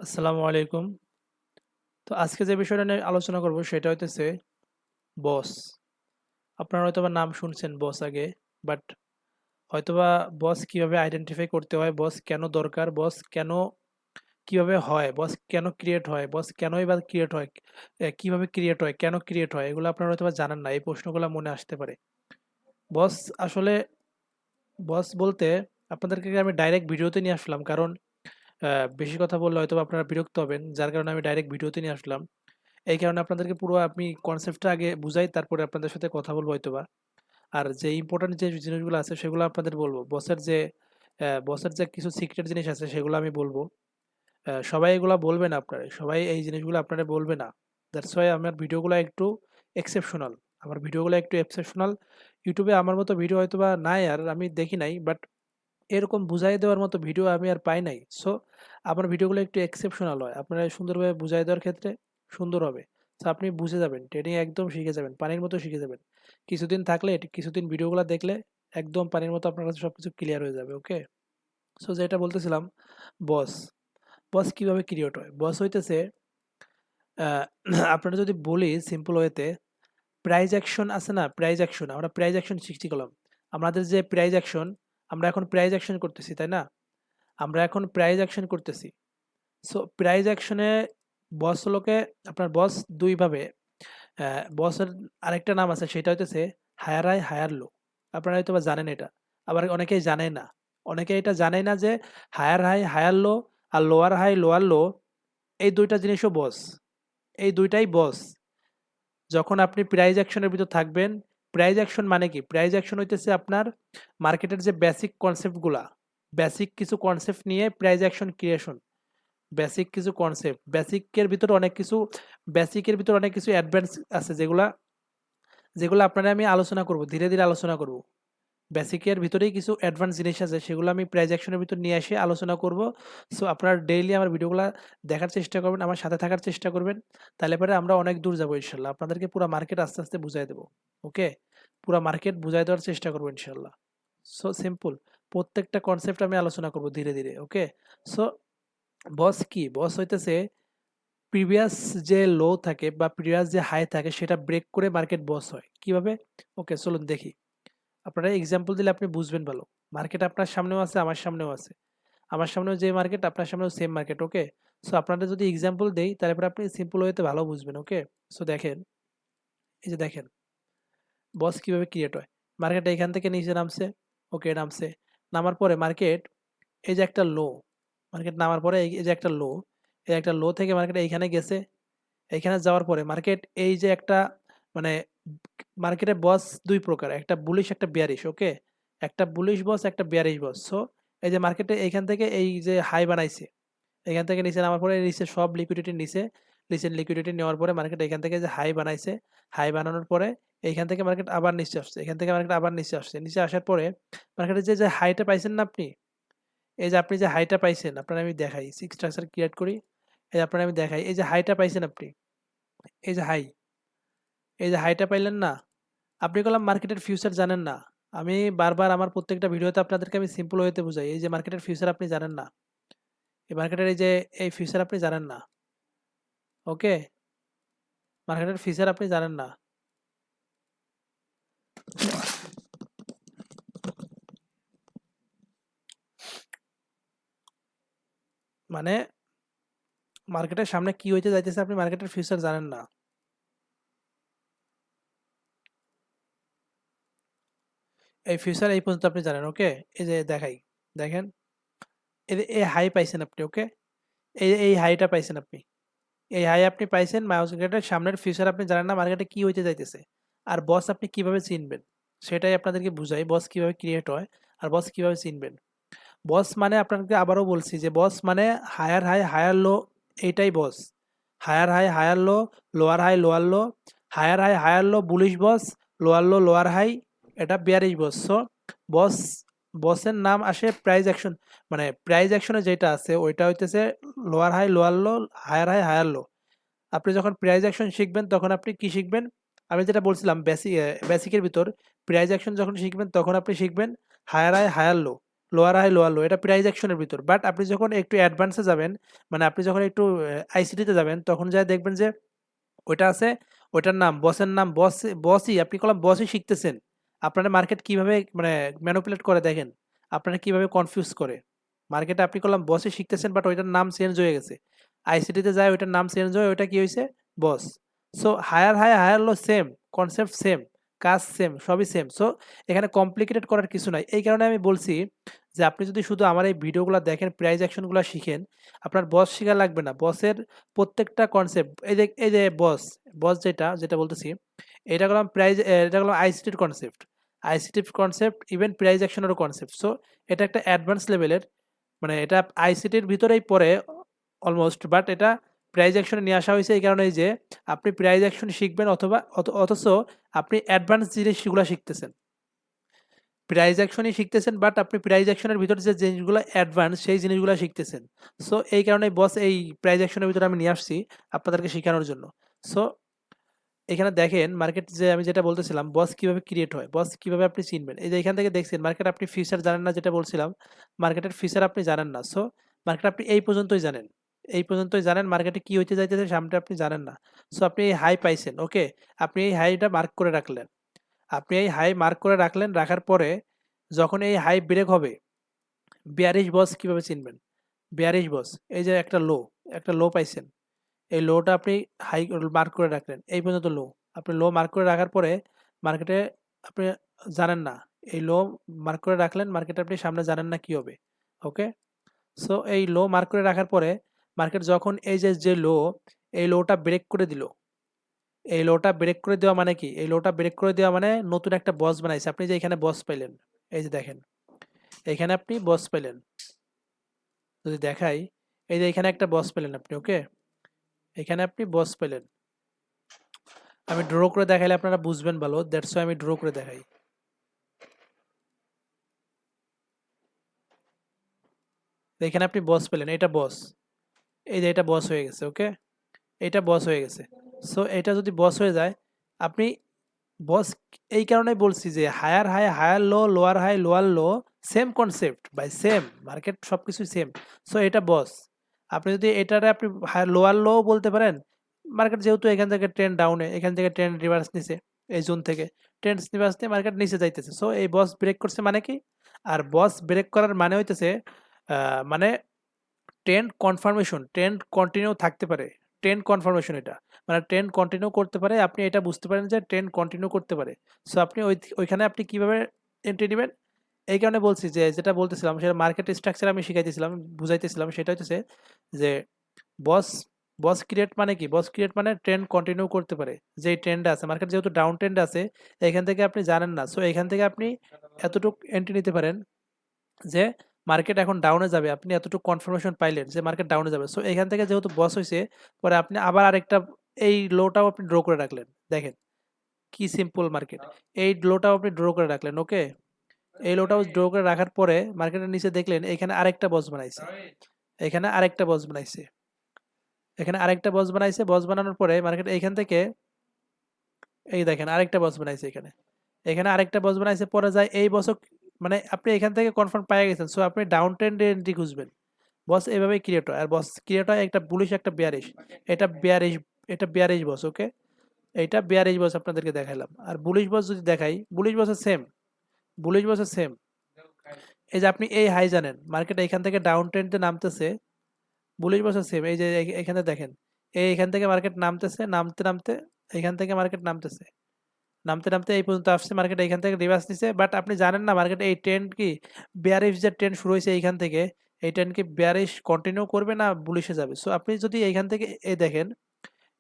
আসসালামু আলাইকুম। তো আজকে যে বিষয়টা নিয়ে আলোচনা করব সেটা হইতেছে বস। আপনারা হয়তোবা নাম শুনছেন বস আগে, বাট হয়তোবা বস কিভাবে আইডেন্টিফাই করতে হয়, বস কেন দরকার, বস কেন কিভাবে হয়, বস কেন ক্রিয়েট হয়, বস কেনই বা ক্রিয়েট হয়, কিভাবে ক্রিয়েট হয়, কেন ক্রিয়েট হয়, এগুলো আপনারা হয়তোবা জানেন না। এই প্রশ্নগুলো মনে আসতে পারে। বস আসলে বস বলতে আপনাদেরকে আমি ডাইরেক্ট ভিডিওতে নিয়ে আসলাম, কারণ বেশি কথা বললে হয়তোবা আপনারা বিরক্ত হবেন, যার কারণে আমি ডাইরেক্ট ভিডিওতে নিয়ে আসলাম। এই কারণে আপনাদেরকে পুরো আমি কনসেপ্টটা আগে বুঝাই, তারপরে আপনাদের সাথে কথা বলবো হয়তোবা। আর যে ইম্পর্টেন্ট যে জিনিসগুলো আছে সেগুলো আপনাদের বলবো। বসের যে কিছু সিক্রেট জিনিস আছে সেগুলো আমি বলবো। সবাই এগুলা বলবে না, আপনারা সবাই এই জিনিসগুলো আপনারা বলবে না। দ্যাটস ওয়াই আমার ভিডিওগুলো একটু এক্সেপশনাল। আমার ভিডিওগুলো একটু এক্সেপশনাল। ইউটিউবে আমার মতো ভিডিও হয়তোবা নাই, আর আমি দেখি নাই, বাট এরকম বুঝাই দেওয়ার মতো ভিডিও আমি আর পাই নাই। সো আমার ভিডিওগুলো একটু এক্সেপশনাল হয়, আপনারা সুন্দরভাবে বুঝাই দেওয়ার ক্ষেত্রে সুন্দর হবে। তো আপনি বুঝে যাবেন, ট্রেডিং একদম শিখে যাবেন, পানির মতো শিখে যাবেন। কিছুদিন থাকলে, কিছুদিন ভিডিওগুলো দেখলে একদম পানির মতো আপনার কাছে সবকিছু ক্লিয়ার হয়ে যাবে। ওকে, সো যেটা বলতেছিলাম, বস বস কিভাবে ক্রিয়েট হয়। বস হইতেছে আহ, আপনারা যদি বলি সিম্পল ওয়েতে, প্রাইজ অ্যাকশন আছে না, প্রাইজ অ্যাকশন, আমরা প্রাইজ অ্যাকশন সৃষ্টি করলাম। আমাদের যে প্রাইজ অ্যাকশন, আমরা এখন প্রাইজ অ্যাকশন করতেছি, তাই না? আমরা এখন প্রাইজ অ্যাকশন করতেছি। সো প্রাইজ অ্যাকশনে বস হলোকে, আপনার বস দুইভাবে। বসের আরেকটা নাম আছে, সেটা হইতেছে হায়ার হাই হায়ার লো। আপনারা হয়তো বা জানেন এটা, আবার অনেকেই জানে না। অনেকে এটা জানে না যে হায়ার হাই হায়ার লো আর লোয়ার হাই লোয়ার লো, এই দুইটা জিনিসও বস। এই দুইটাই বস। যখন আপনি প্রাইজ অ্যাকশনের ভিতর থাকবেন, প্রাইজ অ্যাকশন মানে কি? প্রাইজ অ্যাকশন হইতেছে আপনার মার্কেটের যে বেসিক কনসেপ্টগুলা, বেসিক কিছু কনসেপ্ট নিয়ে প্রাইজ অ্যাকশন ক্রিয়েশন। বেসিক কিছু কনসেপ্ট, বেসিকের ভিতর অনেক কিছু অ্যাডভান্স আছে, যেগুলা যেগুলো আপনারা আমি আলোচনা করব, ধীরে ধীরে আলোচনা করব। বেসিকের ভিতরেই কিছু অ্যাডভান্স জিনিস আছে, সেগুলো আমি প্রাইজেকশনের ভিতর নিয়ে এসে আলোচনা করব। সো আপনারা ডেইলি আমার ভিডিওগুলো দেখার চেষ্টা করবেন, আমার সাথে থাকার চেষ্টা করবেন। তাহলে পরে আমরা অনেক দূর যাবো ইনশাল্লাহ। আপনাদেরকে পুরো মার্কেট আস্তে আস্তে বুঝাই দেবো। ওকে, পুরো মার্কেট বুঝাই দেওয়ার চেষ্টা করবো ইনশাল্লাহ। সো সিম্পল, প্রত্যেকটা কনসেপ্ট আমি আলোচনা করব ধীরে ধীরে। ওকে, সো বস কি? বস হইতেছে প্রিভিয়াস যে লো থাকে বা প্রিভিয়াস যে হাই থাকে সেটা ব্রেক করে মার্কেট বস হয়। কিভাবে? ওকে, চলুন দেখি। আপনারা এক্সাম্পল দিলে আপনি বুঝবেন ভালো। মার্কেট আপনার সামনেও আছে, আমার সামনেও আছে। আমার সামনেও যে মার্কেট, আপনার সামনেও সেম মার্কেট। ওকে, সো আপনাদের যদি এক্সাম্পল দেই তাহলে পরে আপনি সিম্পল ওয়েতে ভালো বুঝবেন। ওকে, সো দেখেন, এই যে দেখেন বস কিভাবে ক্রিয়েট হয়। মার্কেট এখান থেকে নিচে নামছে। ওকে, নামছে। নামার পরে মার্কেট, এই যে একটা লো, মার্কেট নামার পরে এই যে একটা লো, এই একটা লো থেকে মার্কেট এইখানে গেছে। এইখানে যাওয়ার পরে মার্কেট এই যে একটা, মানে মার্কেটে বস দুই প্রকার, একটা বুলিশ একটা বিয়ারিশ। ওকে, একটা বুলিশ বস একটা বিয়ারিশ বস। সো এই যে মার্কেটে এইখান থেকে এই যে হাই বানাইছে, এখান থেকে নিচে নামার পরে নিচে সব লিকুইডিটি নিচে, নিচের লিকুইডিটি নেওয়ার পরে মার্কেট এখান থেকে যে হাই বানাইছে, হাই বানানোর পরে এইখান থেকে মার্কেট আবার নিচে আসছে, এখান থেকে মার্কেট আবার নিচে আসছে। নিচে আসার পরে মার্কেটে যে যে হাইটা পাইছেন না আপনি, এই যে আপনি যে হাইটা পাইছেন, আপনার আমি দেখাই, সিক্স স্ট্রাকচার ক্রিয়েট করি। এই যে আপনার আমি দেখাই, এই যে হাইটা পাইছেন আপনি, এই যে হাই, এই যে হাইটা পাইলেন না? আপনি বললাম মার্কেটের ফিউচার জানেন না। আমি বারবার আমার প্রত্যেকটা ভিডিওতে আপনাদেরকে আমি সিম্পল ওয়েতে বুঝাই, এই যে মার্কেটের ফিউচার আপনি জানেন না। এই মার্কেটের এই যে এই ফিউচার আপনি জানেন না। ওকে, মার্কেটের ফিউচার আপনি জানেন না। মানে মার্কেটের সামনে কি হইতে যাইতেছে আপনি মার্কেটের ফিউচার জানেন না। এই ফিউচার এই পর্যন্ত আপনি জানেন। ওকে, এই যে দেখাই, দেখেন, এই যে এই হাই পাইছেন আপনি। ওকে, এই হাইটা পাইছেন আপনি, এই হাই আপনি পাইছেন। মার্কেটের সামনের ফিউচার আপনি জানেন না, মার্কেটে কি হইতে যাইতেছে। আর বস আপনি কিভাবে চিনবেন সেটাই আপনাদেরকে বুঝাই, বস কিভাবে ক্রিয়েট হয় আর বস কিভাবে চিনবেন। বস মানে আপনাকে আবারও বলছি যে বস মানে হায়ার হাই হায়ার লো, এইটাই boss. Higher high higher low, lower high lower low, higher high higher low bullish boss, lower low lower high, এটা বিয়ারিশ বস। সো বস, বসের নাম আসে প্রাইজ অ্যাকশন, মানে প্রাইজ অ্যাকশনে যেটা আছে ওইটা হইতেছে lower high lower low, higher high higher low. আপনি যখন প্রাইজ অ্যাকশন শিখবেন তখন আপনি কি শিখবেন? আমি যেটা বলছিলাম বেসিকের ভিতর, প্রাইজ অ্যাকশন যখন শিখবেন তখন আপনি শিখবেন higher high higher low, lower high lower low, এটা প্রাইস অ্যাকশনের ভিতর। বাট আপনি যখন একটু অ্যাডভান্সে যাবেন, মানে আপনি যখন একটু আইসিটিতে যাবেন, তখন যা দেখবেন যে ওইটা আছে, ওইটার নাম বসের নাম বসই, আপনি কলম বসই শিখতেছেন। আপনারা মার্কেট কিভাবে মানে ম্যানিপুলেট করে দেখেন, আপনারা কিভাবে কনফিউজ করে মার্কেটে। আপনি কলম বসই শিখতেছেন, বাট ওইটার নাম চেঞ্জ হয়ে গেছে। আইসিটিতে যায় ওইটার নাম চেঞ্জ হয়ে ওইটা কি হয়েছে, boss. So higher high higher low same, concept same, কাজ সেম, সবই সেম। সো এখানে কমপ্লিকেটেড করার কিছু নাই। এই কারণে আমি বলছি যে আপনি যদি শুধু আমার এই ভিডিওগুলো দেখেন, প্রাইস অ্যাকশনগুলো শিখেন, আপনার বস শেখা লাগবে না। বসের প্রত্যেকটা কনসেপ্ট, এই যে বস, যেটা বলতেছি, এটা করলাম প্রাইজ, এটা করলাম আইসিটির কনসেপ্ট, আইসিটির কনসেপ্ট, ইভেন প্রাইজ অ্যাকশনেরও কনসেপ্ট। সো এটা একটা অ্যাডভান্স লেভেলের, মানে এটা আইসিটির ভিতরেই পড়ে অলমোস্ট, বাট এটা প্রাইজ অ্যাকশনে নিয়ে আসা হয়েছে এই কারণে যে আপনি প্রাইজ অ্যাকশন শিখবেন, অথবা অথচ আপনি অ্যাডভান্স জিনিসগুলো শিখতেছেন। প্রাইজ অ্যাকশনই শিখতেছেন, বাট আপনি প্রাইজ অ্যাকশনের ভিতরে যে জিনিসগুলো অ্যাডভান্স, সেই জিনিসগুলো শিখতেছেন। সো এই কারণে বস এই প্রাইজ অ্যাকশনের ভিতরে আমি নিয়ে আসছি আপনাদেরকে শেখানোর জন্য। সো এখানে দেখেন মার্কেট, যে আমি যেটা বলতেছিলাম, বস কিভাবে ক্রিয়েট হয়, বস কিভাবে আপনি চিনবেন। এই যে এখান থেকে দেখছেন মার্কেট, আপনি ফিচার জানেন না, যেটা বলছিলাম, মার্কেটের ফিচার আপনি জানেন না। সো মার্কেট আপনি এই পর্যন্তই জানেন, এই পর্যন্তই জানেন, মার্কেটে কি হইতে যাইতেছে সামনে আপনি জানেন না। সো আপনি এই হাই পাইছেন, ওকে, আপনি এই হাইটা মার্ক করে রাখলেন, আপনি এই হাই মার্ক করে রাখলেন, রাখার পরে যখন এই হাই ব্রেক হবে, বিয়ারিশ বস কিভাবে চিনবেন, বিয়ারিশ বস, এই যে একটা লো পাইছেন, এই লোটা আপনি হাই মার্ক করে রাখলেন, এই পর্যন্ত লো, আপনি লো মার্ক করে রাখার পরে মার্কেটে আপনি জানেন না, এই লো মার্ক করে রাখলেন, মার্কেটে আপনি সামনে জানেন না কি হবে, ওকে। সো এই লো মার্ক করে রাখার পরে মার্কেট যখন এই যে লো, এই লোটা ব্রেক করে দিল, এই লোটা ব্রেক করে দেওয়া মানে কি, এই লোটা ব্রেক করে দেওয়া মানে নতুন একটা বস বানাইছে। আপনি যে এখানে বস পাইলেন, এই যে দেখেন এখানে আপনি বস পেলেন, যদি দেখাই, এই যে এখানে একটা বস পেলেন আপনি, ওকে, এখানে আপনি বস পেলেন। আমি ড্র করে দেখাইলে আপনারা বুঝবেন ভালো, দ্যাটস ওয়াই আমি ড্র করে দেখাই। এখানে আপনি বস পেলেন, এটা বস, এই যে এটা বস হয়ে গেছে, ওকে, এটা বস হয়ে গেছে। সো এটা যদি বস হয়ে যায়, আপনি বস, এই কারণেই বলছি যে higher high higher low, lower high lower low, same concept by same, market সব কিছুই সেম। সো এটা বস। আপনি যদি এটারে আপনি হায়ার লোয়ার লো বলতে পারেন, মার্কেট যেহেতু এখান থেকে ট্রেন্ড ডাউনে, এখান থেকে ট্রেন্ড রিভার্স নিছে, এই জোন থেকে ট্রেন্ড রিভার্স নিয়ে মার্কেট নিচে যাইতেছে। সো এই বস ব্রেক করছে মানে কি, আর বস ব্রেক করার মানে হইতেছে মানে ট্রেন্ড কনফার্মেশন, ট্রেন্ড কন্টিনিউ থাকতে পারে, ট্রেন্ড কনফার্মেশন এটা, মানে ট্রেন্ড কন্টিনিউ করতে পারে, আপনি এটা বুঝতে পারেন যে ট্রেন্ড কন্টিনিউ করতে পারে। সো আপনি ওইখানে আপনি কিভাবে এন্ট্রি নেবেন, এই কারণে বলছি যে যেটা বলতেছিলাম সেটা মার্কেট স্ট্রাকচার আমি শিখাইতেছিলাম, বুঝাইতেছিলাম, সেটা হচ্ছে যে বস, বস ক্রিয়েট মানে কি, বস ক্রিয়েট মানে ট্রেন্ড কন্টিনিউ করতে পারে, যে ট্রেন্ড আছে, মার্কেট যেহেতু ডাউন ট্রেন্ড আছে, এখান থেকে আপনি জানেন না। সো এখান থেকে আপনি এতটুকু এন্ট্রি নিতে পারেন যে মার্কেট এখন ডাউনে যাবে, আপনি এতটুকু কনফার্মেশন পাইলেন যে মার্কেট ডাউনে যাবে। সো এখান থেকে যেহেতু বস হয়েছে, পরে আপনি আবার আরেকটা, এই লোটাও আপনি ড্র করে রাখলেন, দেখেন কি সিম্পল মার্কেট, এই লোটাও আপনি ড্র করে রাখলেন, ওকে, এই লোটাও ড্র করে রাখার পরে মার্কেটের নিচে দেখলেন এখানে আরেকটা বস বানাইছে, এখানে আরেকটা বস বানাইছে, এখানে আরেকটা বস বানাইছে, বস বানানোর পরে মার্কেট এইখান থেকে, এই দেখেন আরেকটা বস বানাইছে এখানে, এখানে আরেকটা বস বানাইছে, পরে যায় এই বসও, মানে আপনি এখান থেকে কনফার্ম পেয়ে গেছেন। সো আপনি ডাউন ট্রেন্ডে এন্ট্রি খুঁজবেন, বস এভাবেই ক্রিয়েট হয়। আর বস ক্রিয়েট হয় একটা বুলিশ একটা বিয়ারিশ, এটা বিয়ারিশ, এটা বিয়ারিশ বস, ওকে, এইটা বিয়ারিশ বস আপনাদেরকে দেখাইলাম। আর বুলিশ বস যদি দেখাই, বুলিশ বসের সেম, বুলিশ বসের সেম, এই যে আপনি এই হাই জানেন, মার্কেট এখান থেকে ডাউন ট্রেন্ডে নামতেছে, বুলিশ বসের সেম, এই যে এখানে দেখেন, এখান থেকে মার্কেট নামতেছে, নামতে নামতে এখান থেকে মার্কেট নামতেছে, নামতে নামতে এই পর্যন্ত আসছে, মার্কেট এখান থেকে রিভার্স নিছে। বাট আপনি জানেন না মার্কেট এই ট্রেন্ড কি, বেয়ারিশ যে ট্রেন্ড শুরু হয়েছে এইখান থেকে, এই ট্রেন্ড কি বেয়ারিশ কন্টিনিউ করবে না বুলিশে যাবে। সো আপনি যদি এইখান থেকে এই দেখেন,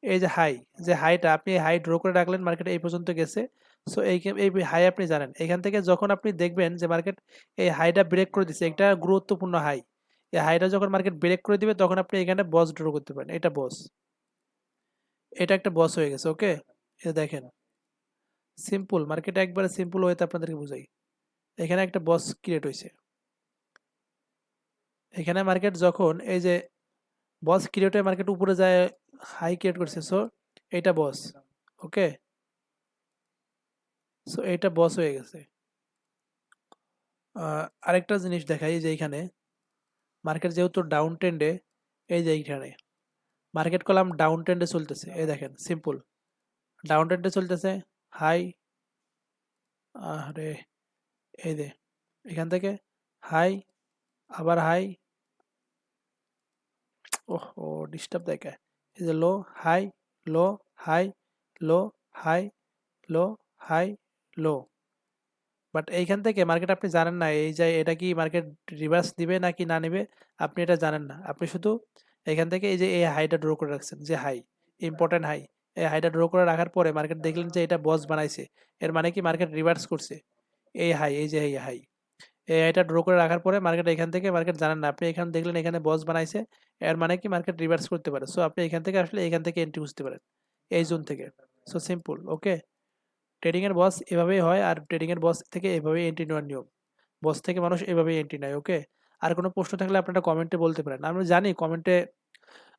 এই যে হাই, যে হাইটা আপনি হাই ড্র করে রাখলেন, মার্কেট এই পর্যন্ত গেছে। সো এই হাই আপনি জানেন, এখান থেকে যখন আপনি দেখবেন যে মার্কেট এই হাইটা ব্রেক করে দিচ্ছে, একটা গুরুত্বপূর্ণ হাই, এই হাইটা যখন মার্কেট ব্রেক করে দিবে, তখন আপনি এখানে বস ড্র করতে পারেন, এটা বস, এটা একটা বস হয়ে গেছে, ওকে। এটা দেখেন সিম্পল, মার্কেট একবারে সিম্পল ওয়েতে আপনাদেরকে বুঝাই, এখানে একটা বস ক্রিয়েট হয়েছে, এখানে মার্কেট যখন এই যে বস ক্রিয়েট হয়ে মার্কেট উপরে যায়, হাই ক্রিয়েট করছে। সো এটা বস, ওকে, সো এটা বস হয়ে গেছে। আরেকটা জিনিস দেখাই যে এইখানে মার্কেট যেহেতু ডাউন ট্রেন্ডে, এই যে এইখানে মার্কেট কলাম ডাউন ট্রেন্ডে চলতেছে, এই দেখেন সিম্পল ডাউন ট্রেন্ডে চলতেছে। হাই, আরে এই যে এখান থেকে হাই, আবার হাই, ওহ ও ডিস্টার্ব দেখায়। এই যে low, high, low, high, low, high, low, high, low. But এইখান থেকে মার্কেট আপনি জানেন না এই যে এটা কি মার্কেট রিভার্স দিবে নাকি না নেবে, আপনি এটা জানেন না। আপনি শুধু এখান থেকে এই যে এই হাইটা ড্র করে রাখছেন, যে হাই ইম্পর্টেন্ট হাই, এই হাইটা ড্র করে রাখার পরে মার্কেট দেখলেন যে এটা বস বানাইছে, এর মানে কি মার্কেট রিভার্স করছে। এই হাই, এই যে এই হাই, এই হাইটা ড্র করে রাখার পরে মার্কেট এখান থেকে মার্কেট জানেন না, আপনি এখানে দেখলেন এখানে বস বানাইছে, এর মানে কি মার্কেট রিভার্স করতে পারে। সো আপনি এখান থেকে আসলে এখান থেকে এন্ট্রি বুঝতে পারেন, এই জোন থেকে। সো সিম্পল, ওকে। ট্রেডিং এর বস এভাবেই হয়, আর ট্রেডিং এর বস থেকে এভাবেই এন্ট্রি নেওয়ার নিয়ম। বস থেকে মানুষ এভাবেই এন্ট্রি নেয়, ওকে। আর কোনো প্রশ্ন থাকলে আপনারা কমেন্টে বলতে পারেন, আমি জানি কমেন্টে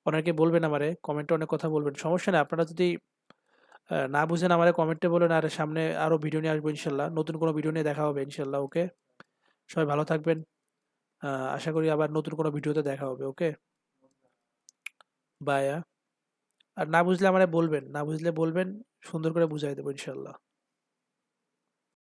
অনেকে বলবেন, আমারে কমেন্টে অনেক কথা বলবেন, সমস্যা নেই। আপনারা যদি না বুঝেন আমারে কমেন্টে বলেন, আর সামনে আরো ভিডিও নিয়ে আসবো ইনশাল্লাহ, নতুন কোনো ভিডিও নিয়ে দেখা হবে ইনশাল্লাহ, ওকে। সবাই ভালো থাকবেন। আশা করি আবার নতুন কোনো ভিডিওতে দেখা হবে, ওকে। বাই। আর না বুঝলে আমারে বলবেন, না বুঝলে বলবেন, সুন্দর করে বুঝাই দেবো ইনশাল্লাহ।